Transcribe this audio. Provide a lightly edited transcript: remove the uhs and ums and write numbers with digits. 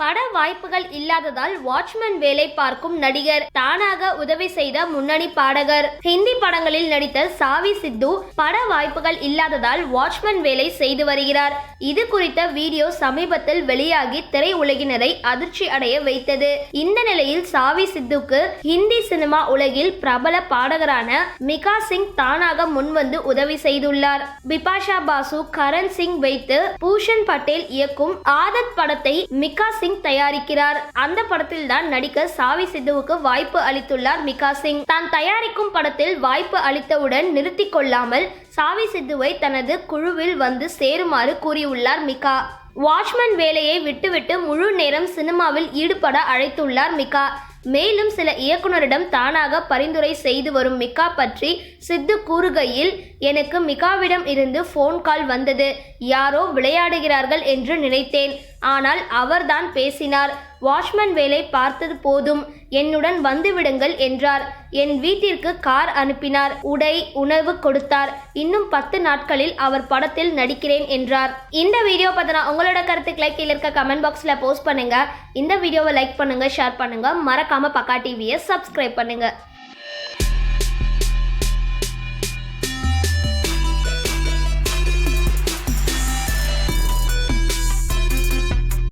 பட வாய்ப்புகள் இல்லாததால் வாட்ச்மேன் வேலை பார்க்கும் நடிகர், தானாக உதவி செய்த முன்னணி பாடகர். ஹிந்தி படங்களில் நடித்த சாவி சித்து பட வாய்ப்புகள் இல்லாததால் வாட்ச்மேன் வேலை செய்து வருகிறார். இது குறித்த வீடியோ சமீபத்தில் வெளியாகி திரையுலகினரை அதிர்ச்சி அடைய வைத்தது. இந்த நிலையில் சாவி சித்துக்கு ஹிந்தி சினிமா உலகில் பிரபல பாடகரான மிகா சிங் தானாக முன்வந்து உதவி செய்துள்ளார். பிபாஷா பாசு, கரண் சிங் வைத்து பூஷன் பட்டேல் இயக்கும் ஆதத் படத்தை மிகா சிங் தயாரிக்கிறார். அந்த படத்தில் தான் நடிக்க சாவி சித்துவுக்கு வாய்ப்பு அளித்துள்ளார் மிகா சிங். தான் தயாரிக்கும் படத்தில் வாய்ப்பு அளித்தவுடன் நிறுத்திக் கொள்ளாமல் சாவி சித்துவை தனது குழுவில் வந்து சேருமாறு கூறியுள்ளார் மிகா. வாட்ச்மேன் வேலையை விட்டுவிட்டு முழு நேரம் சினிமாவில் ஈடுபட அழைத்துள்ளார் மிகா. மேலும் சில இயக்குனரிடம் தானாக பரிந்துரை செய்து வரும் மிகா பற்றி சித்து கூறுகையில், எனக்கு மிகாவிடம் இருந்து போன் கால் வந்தது. யாரோ விளையாடுகிறார்கள் என்று நினைத்தேன். ஆனால் அவர்தான் பேசினார். வாட்ச்மேன் வேலை பார்த்தது போதும், என்னுடன் வந்துவிடுங்கள் என்றார். என் வீட்டிற்கு கார் அனுப்பினார். உடை, உணவு கொடுத்தார். இன்னும் 10 நாட்களில் அவர் படத்தில் நடிக்கிறேன் என்றார். இந்த வீடியோ பத்தின உங்களோட கருத்துக்களை கீழே இருக்க கமெண்ட் பாக்ஸ்ல போஸ்ட் பண்ணுங்க. இந்த வீடியோவை லைக் பண்ணுங்க, ஷேர் பண்ணுங்க. மறக்காம பக்கா டிவியை சப்ஸ்கிரைப் பண்ணுங்க.